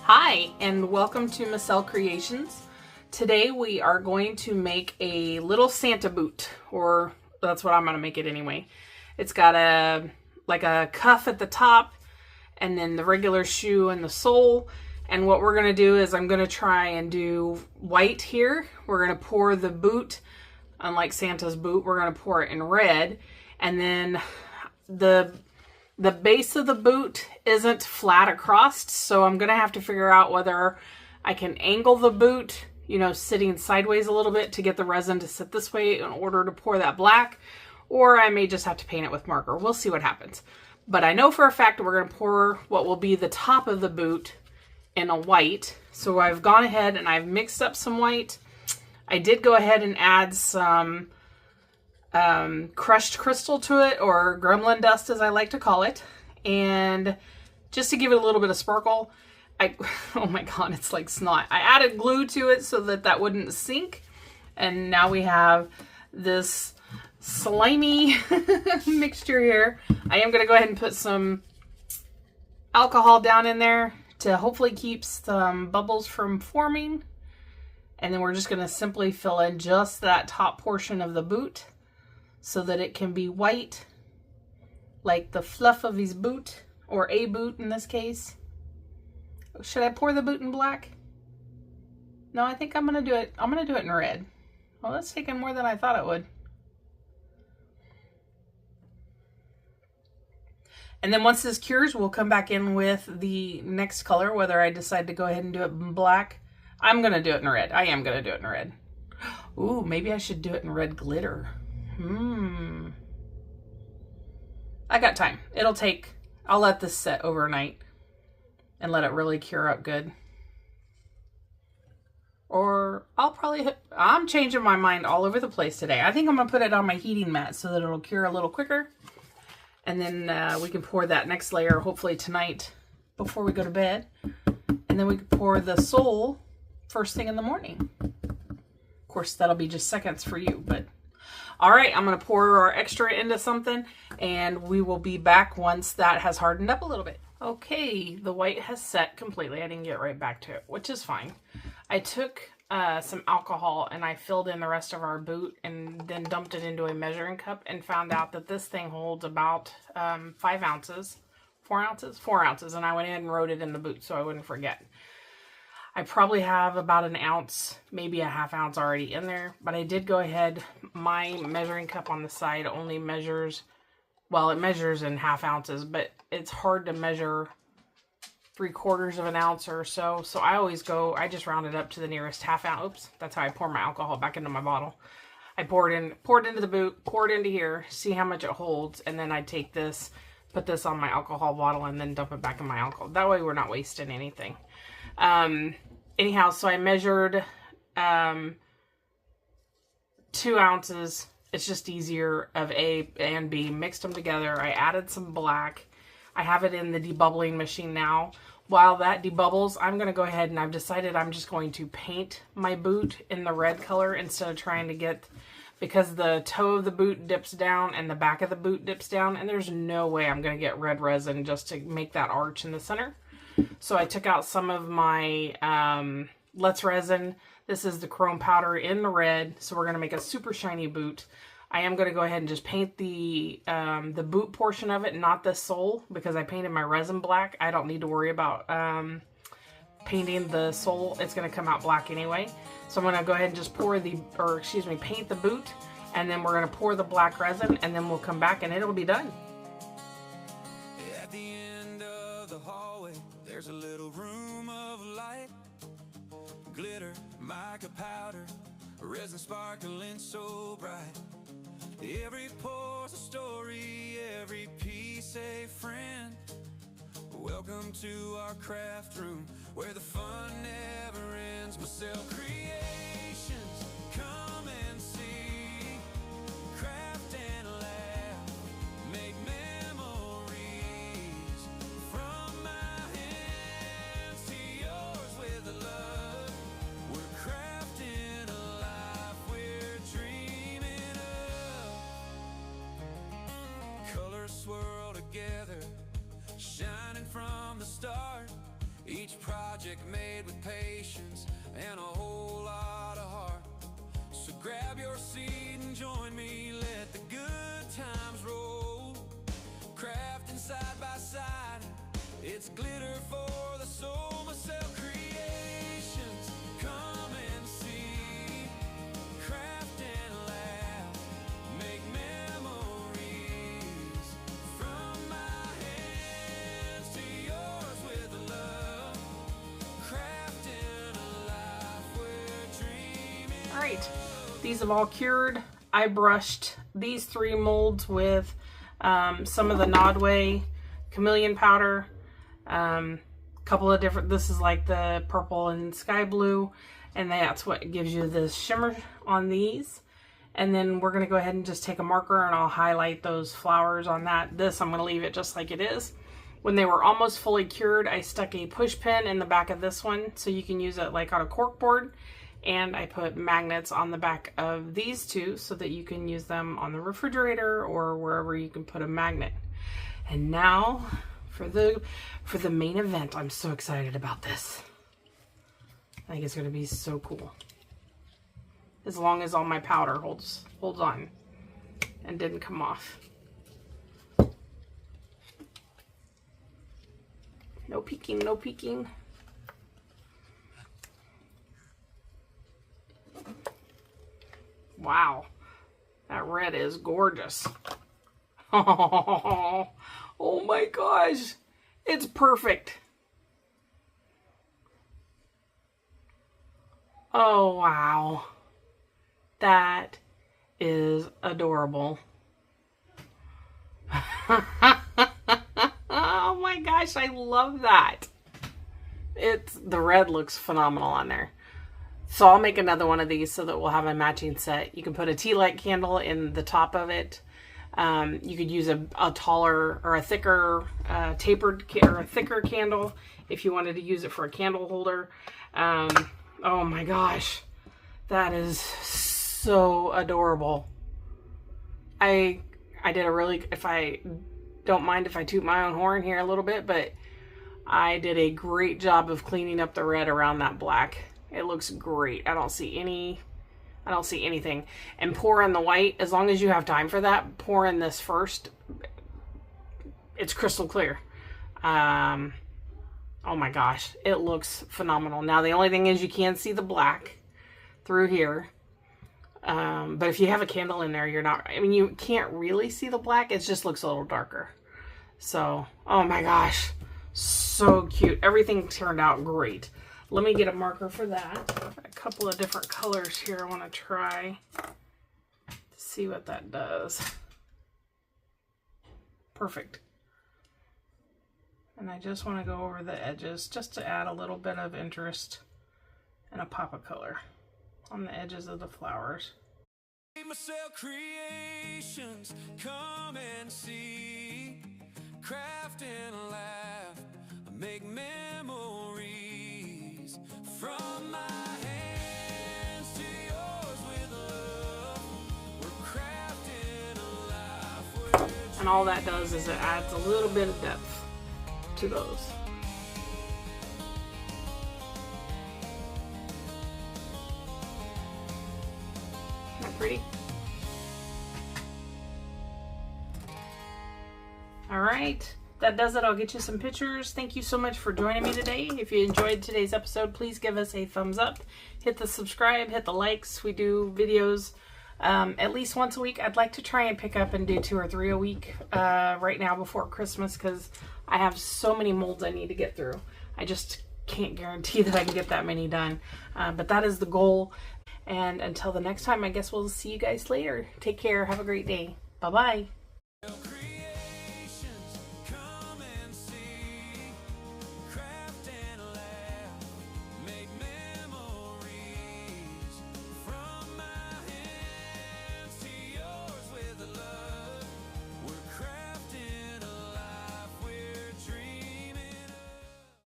Hi, and welcome to Massell Creations. Today we are going to make a little Santa boot, or that's what I'm going to make it anyway. It's got a cuff at the top, and then the regular shoe and the sole. And what we're going to do is I'm going to try and do white here. We're going to pour the boot, unlike Santa's boot, we're going to pour it in red. And then the base of the boot isn't flat across, so I'm going to have to figure out whether I can angle the boot, sitting sideways a little bit to get the resin to sit this way in order to pour that black, or I may just have to paint it with marker. We'll see what happens. But I know for a fact we're going to pour what will be the top of the boot in a white. So I've gone ahead and I've mixed up some white. I did go ahead and add some crushed crystal to it, or gremlin dust as I like to call it, and just to give it a little bit of sparkle, oh my god, it's like snot. I added glue to it so that wouldn't sink, and now we have this slimy mixture here. I am going to go ahead and put some alcohol down in there to hopefully keep some bubbles from forming, and then we're just going to simply fill in just that top portion of the boot so that it can be white, like the fluff of his boot, or a boot in this case. Should I pour the boot in black? No, I think I'm gonna do it. I'm gonna do it in red. Well, that's taking more than I thought it would. And then once this cures, we'll come back in with the next color, whether I decide to go ahead and do it in black. I'm gonna do it in red. I am gonna do it in red. Ooh, maybe I should do it in red glitter. I got time. I'll let this set overnight and let it really cure up good. Or I'm changing my mind all over the place today. I think I'm going to put it on my heating mat so that it'll cure a little quicker. And then we can pour that next layer hopefully tonight before we go to bed. And then we can pour the sole first thing in the morning. Of course, that'll be just seconds for you, but all right, I'm going to pour our extra into something, and we will be back once that has hardened up a little bit. Okay, the white has set completely. I didn't get right back to it, which is fine. I took some alcohol and I filled in the rest of our boot and then dumped it into a measuring cup and found out that this thing holds about 5 ounces. 4 ounces? 4 ounces, and I went ahead and wrote it in the boot so I wouldn't forget. I probably have about an ounce, maybe a half ounce already in there, but I did go ahead. My measuring cup on the side only measures, well, it measures in half ounces, but it's hard to measure 3/4 of an ounce or so. So I just round it up to the nearest half ounce. Oops, that's how I pour my alcohol back into my bottle. I pour it into the boot, pour it into here, see how much it holds, and then I take this, put this on my alcohol bottle, and then dump it back in my alcohol. That way we're not wasting anything. Anyhow, so I measured 2 ounces. It's just easier of A and B. Mixed them together. I added some black. I have it in the debubbling machine now. While that debubbles, I'm going to go ahead and I've decided I'm just going to paint my boot in the red color instead of trying to get, because the toe of the boot dips down and the back of the boot dips down, and there's no way I'm going to get red resin just to make that arch in the center. So I took out some of my Let's Resin. This is the chrome powder in the red. So we're going to make a super shiny boot. I am going to go ahead and just paint the boot portion of it, not the sole, because I painted my resin black. I don't need to worry about painting the sole. It's going to come out black anyway. So I'm going to go ahead and just paint the boot, and then we're going to pour the black resin, and then we'll come back and it'll be done. At the end of the hallway, there's a little room of light, glitter, mica powder, resin sparkling so bright. Every pore's a story, every piece a friend. Welcome to our craft room, where the fun never ends. Massell Creations, come and see. Craft and laugh, make memories. From my hands to yours with love. We're crafting a life we're dreaming of. Colors swirl together, shining from the start. Each project made with patience and a whole lot of heart. So grab your seat and join me, let the good times roll. Crafting side by side, it's glitter for the soul. Massell creations, come and see. Craft and laugh, make memories. From my hands to yours with love. Crafting a life we're dreaming. All right, these have all cured. I brushed these 3 molds with some of the Nodway chameleon powder, couple of different, this is like the purple and sky blue, and that's what gives you this shimmer on these. And then we're going to go ahead and just take a marker and I'll highlight those flowers on that. This, I'm going to leave it just like it is. When they were almost fully cured, I stuck a push pin in the back of this one so you can use it like on a cork board. And I put magnets on the back of these 2 so that you can use them on the refrigerator or wherever you can put a magnet. And now for the main event. I'm so excited about this. I think it's going to be so cool. As long as all my powder holds on and didn't come off. No peeking, no peeking. Wow, that red is gorgeous. Oh my gosh, it's perfect. Oh wow, that is adorable. Oh my gosh, I love that. The red looks phenomenal on there. So I'll make another one of these so that we'll have a matching set. You can put a tealight candle in the top of it. You could use a taller or a thicker tapered or a thicker candle if you wanted to use it for a candle holder. Oh my gosh, that is so adorable. I did a really, if I don't mind if I toot my own horn here a little bit, but I did a great job of cleaning up the red around that black. It looks great. I don't see anything. And pour in the white. As long as you have time for that, pour in this first. It's crystal clear. Oh my gosh. It looks phenomenal. Now the only thing is you can see the black through here. But if you have a candle in there, you can't really see the black. It just looks a little darker. So, oh my gosh. So cute. Everything turned out great. Let me get a marker for that. A couple of different colors here I want to try to see what that does. Perfect. And I just want to go over the edges just to add a little bit of interest and a pop of color on the edges of the flowers. Massell creations, come and see. Craft and laugh, make memories. From my hands to yours with love. We're crafting a life. And all that does is it adds a little bit of depth to those. Isn't that pretty? All right. That does it. I'll get you some pictures. Thank you so much for joining me today. If you enjoyed today's episode, please give us a thumbs up. Hit the subscribe, hit the likes. We do videos at least once a week. I'd like to try and pick up and do 2 or 3 a week right now before Christmas because I have so many molds I need to get through. I just can't guarantee that I can get that many done. But that is the goal. And until the next time, I guess we'll see you guys later. Take care. Have a great day. Bye-bye.